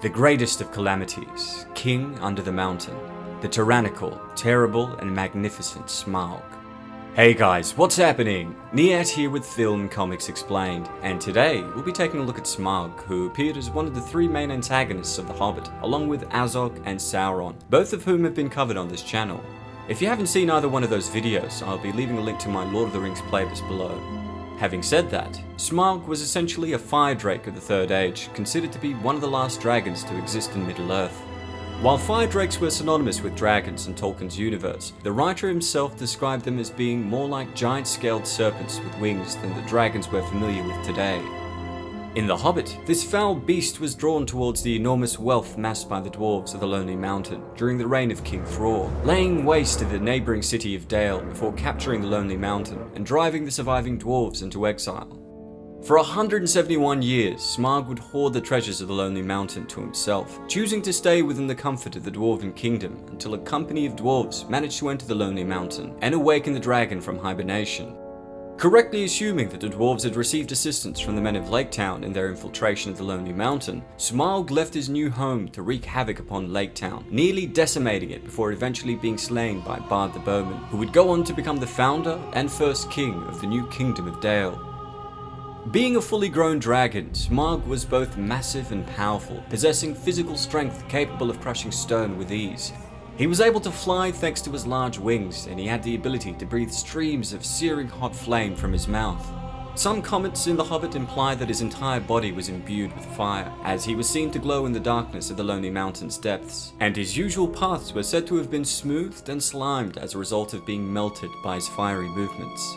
The greatest of calamities, king under the mountain, the tyrannical, terrible and magnificent Smaug. Hey guys, what's happening? Niyat here with Film Comics Explained, and today we'll be taking a look at Smaug, who appeared as one of the three main antagonists of The Hobbit, along with Azog and Sauron, both of whom have been covered on this channel. If you haven't seen either one of those videos, I'll be leaving a link to my Lord of the Rings playlist below. Having said that, Smaug was essentially a fire drake of the Third Age, considered to be one of the last dragons to exist in Middle-earth. While fire drakes were synonymous with dragons in Tolkien's universe, the writer himself described them as being more like giant-scaled serpents with wings than the dragons we're familiar with today. In The Hobbit, this foul beast was drawn towards the enormous wealth amassed by the dwarves of the Lonely Mountain during the reign of King Thror, laying waste to the neighbouring city of Dale before capturing the Lonely Mountain and driving the surviving dwarves into exile. For 171 years, Smaug would hoard the treasures of the Lonely Mountain to himself, choosing to stay within the comfort of the Dwarven Kingdom until a company of dwarves managed to enter the Lonely Mountain and awaken the dragon from hibernation. Correctly assuming that the dwarves had received assistance from the men of Laketown in their infiltration of the Lonely Mountain, Smaug left his new home to wreak havoc upon Laketown, nearly decimating it before eventually being slain by Bard the Bowman, who would go on to become the founder and first king of the new Kingdom of Dale. Being a fully grown dragon, Smaug was both massive and powerful, possessing physical strength capable of crushing stone with ease. He was able to fly thanks to his large wings, and he had the ability to breathe streams of searing hot flame from his mouth. Some comments in The Hobbit imply that his entire body was imbued with fire, as he was seen to glow in the darkness of the Lonely Mountain's depths, and his usual paths were said to have been smoothed and slimed as a result of being melted by his fiery movements.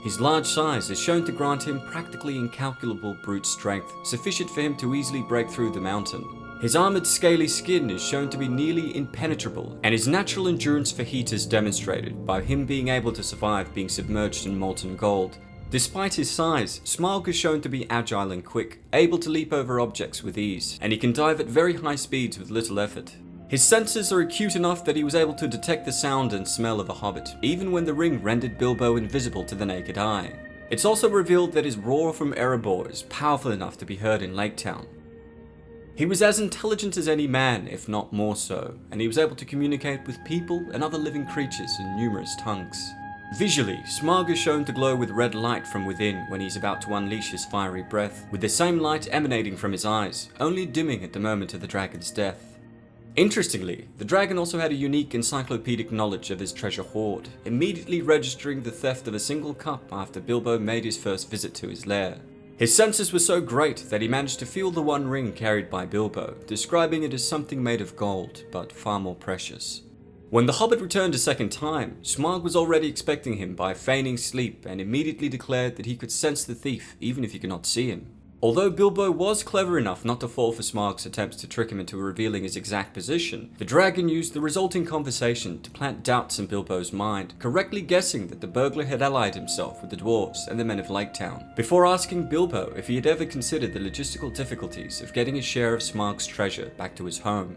His large size is shown to grant him practically incalculable brute strength, sufficient for him to easily break through the mountain. His armoured scaly skin is shown to be nearly impenetrable, and his natural endurance for heat is demonstrated by him being able to survive being submerged in molten gold. Despite his size, Smaug is shown to be agile and quick, able to leap over objects with ease, and he can dive at very high speeds with little effort. His senses are acute enough that he was able to detect the sound and smell of a hobbit, even when the ring rendered Bilbo invisible to the naked eye. It's also revealed that his roar from Erebor is powerful enough to be heard in Laketown. He was as intelligent as any man, if not more so, and he was able to communicate with people and other living creatures in numerous tongues. Visually, Smaug is shown to glow with red light from within when he's about to unleash his fiery breath, with the same light emanating from his eyes, only dimming at the moment of the dragon's death. Interestingly, the dragon also had a unique encyclopedic knowledge of his treasure hoard, immediately registering the theft of a single cup after Bilbo made his first visit to his lair. His senses were so great that he managed to feel the one ring carried by Bilbo, describing it as something made of gold, but far more precious. When the Hobbit returned a second time, Smaug was already expecting him by feigning sleep and immediately declared that he could sense the thief even if he could not see him. Although Bilbo was clever enough not to fall for Smaug's attempts to trick him into revealing his exact position, the dragon used the resulting conversation to plant doubts in Bilbo's mind, correctly guessing that the burglar had allied himself with the dwarves and the men of Laketown, before asking Bilbo if he had ever considered the logistical difficulties of getting his share of Smaug's treasure back to his home.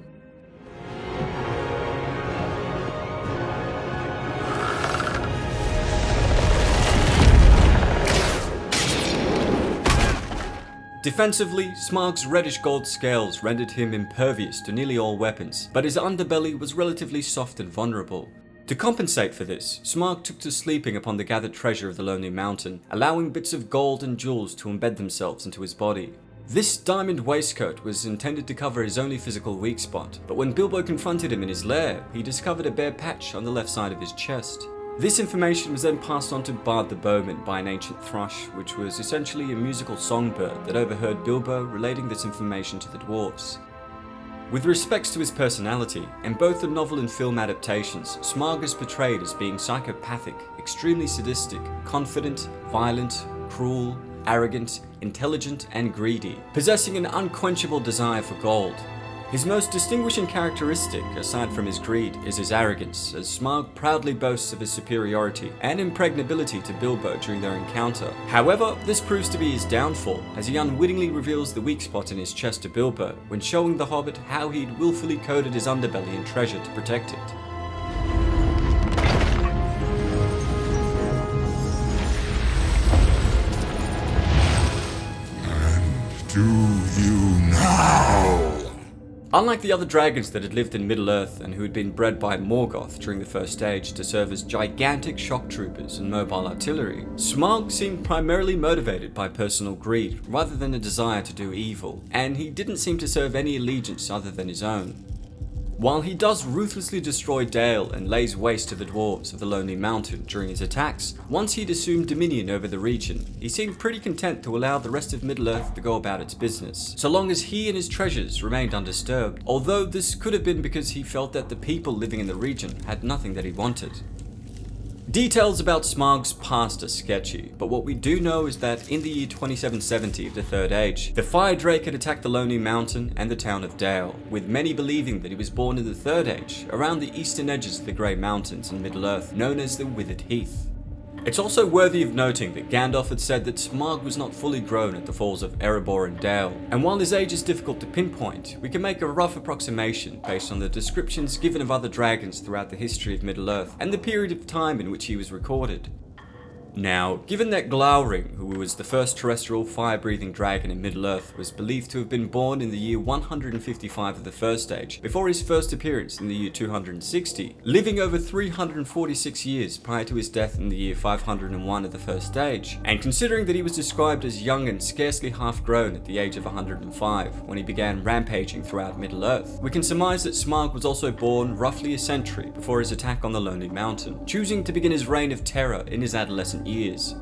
Defensively, Smaug's reddish gold scales rendered him impervious to nearly all weapons, but his underbelly was relatively soft and vulnerable. To compensate for this, Smaug took to sleeping upon the gathered treasure of the Lonely Mountain, allowing bits of gold and jewels to embed themselves into his body. This diamond waistcoat was intended to cover his only physical weak spot, but when Bilbo confronted him in his lair, he discovered a bare patch on the left side of his chest. This information was then passed on to Bard the Bowman by an ancient thrush, which was essentially a musical songbird that overheard Bilbo relating this information to the dwarves. With respects to his personality, in both the novel and film adaptations, Smaug is portrayed as being psychopathic, extremely sadistic, confident, violent, cruel, arrogant, intelligent, and greedy, possessing an unquenchable desire for gold. His most distinguishing characteristic, aside from his greed, is his arrogance, as Smaug proudly boasts of his superiority and impregnability to Bilbo during their encounter. However, this proves to be his downfall, as he unwittingly reveals the weak spot in his chest to Bilbo, when showing the Hobbit how he'd willfully coated his underbelly in treasure to protect it. And do you now? Unlike the other dragons that had lived in Middle-earth and who had been bred by Morgoth during the First Age to serve as gigantic shock troopers and mobile artillery, Smaug seemed primarily motivated by personal greed rather than a desire to do evil, and he didn't seem to serve any allegiance other than his own. While he does ruthlessly destroy Dale and lays waste to the dwarves of the Lonely Mountain during his attacks, once he'd assumed dominion over the region, he seemed pretty content to allow the rest of Middle-earth to go about its business, so long as he and his treasures remained undisturbed, although this could have been because he felt that the people living in the region had nothing that he wanted. Details about Smaug's past are sketchy, but what we do know is that in the year 2770 of the Third Age, the Fire Drake had attacked the Lonely Mountain and the town of Dale, with many believing that he was born in the Third Age, around the eastern edges of the Grey Mountains in Middle-earth, known as the Withered Heath. It's also worthy of noting that Gandalf had said that Smaug was not fully grown at the falls of Erebor and Dale, and while his age is difficult to pinpoint, we can make a rough approximation based on the descriptions given of other dragons throughout the history of Middle-earth and the period of time in which he was recorded. Now, given that Glaurung, who was the first terrestrial fire-breathing dragon in Middle-earth, was believed to have been born in the year 155 of the First Age, before his first appearance in the year 260, living over 346 years prior to his death in the year 501 of the First Age, and considering that he was described as young and scarcely half-grown at the age of 105 when he began rampaging throughout Middle-earth, we can surmise that Smaug was also born roughly a century before his attack on the Lonely Mountain, choosing to begin his reign of terror in his adolescent years.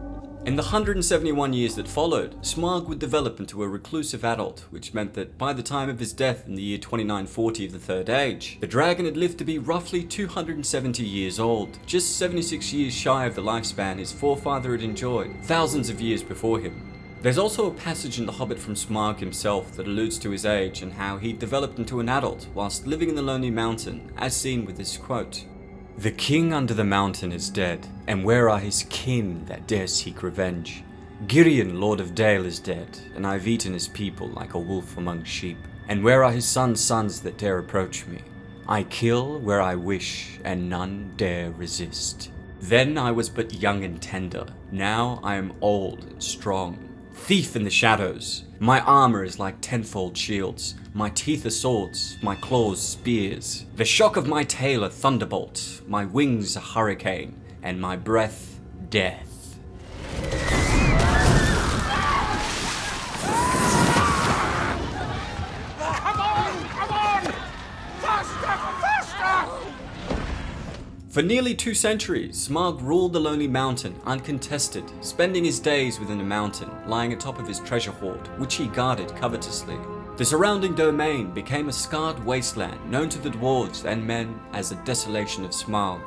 In the 171 years that followed, Smaug would develop into a reclusive adult, which meant that by the time of his death in the year 2940 of the Third Age, the dragon had lived to be roughly 270 years old, just 76 years shy of the lifespan his forefather had enjoyed thousands of years before him. There's also a passage in The Hobbit from Smaug himself that alludes to his age and how he developed into an adult whilst living in the Lonely Mountain, as seen with this quote: "The king under the mountain is dead, and where are his kin that dare seek revenge? Girion, lord of Dale, is dead, and I've eaten his people like a wolf among sheep. And where are his sons that dare approach me? I kill where I wish, and none dare resist. Then I was but young and tender, now I am old and strong. Thief in the shadows, my armor is like tenfold shields, my teeth are swords, my claws spears. The shock of my tail a thunderbolt, my wings a hurricane, and my breath death." Come on! Faster! For nearly 2 centuries, Smaug ruled the Lonely Mountain uncontested, spending his days within a mountain, lying atop of his treasure hoard, which he guarded covetously. The surrounding domain became a scarred wasteland known to the dwarves and men as the Desolation of Smaug.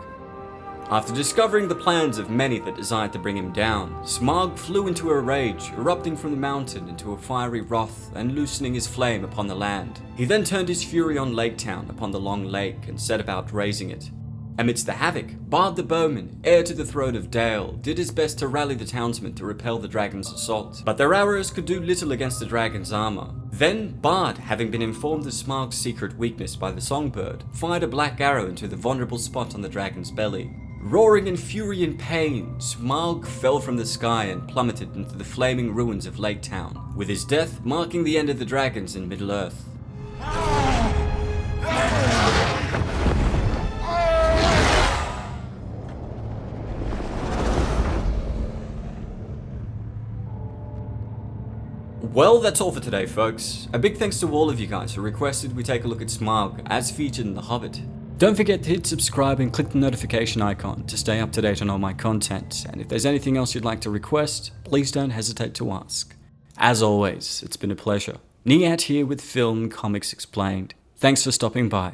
After discovering the plans of many that desired to bring him down, Smaug flew into a rage, erupting from the mountain into a fiery wrath and loosening his flame upon the land. He then turned his fury on Laketown upon the Long Lake and set about razing it. Amidst the havoc, Bard the Bowman, heir to the throne of Dale, did his best to rally the townsmen to repel the dragon's assault, but their arrows could do little against the dragon's armor. Then Bard, having been informed of Smaug's secret weakness by the songbird, fired a black arrow into the vulnerable spot on the dragon's belly. Roaring in fury and pain, Smaug fell from the sky and plummeted into the flaming ruins of Laketown, with his death marking the end of the dragons in Middle-earth. Well, that's all for today, folks. A big thanks to all of you guys who requested we take a look at Smaug, as featured in The Hobbit. Don't forget to hit subscribe and click the notification icon to stay up to date on all my content, and if there's anything else you'd like to request, please don't hesitate to ask. As always, it's been a pleasure. Niyat here with Film Comics Explained. Thanks for stopping by.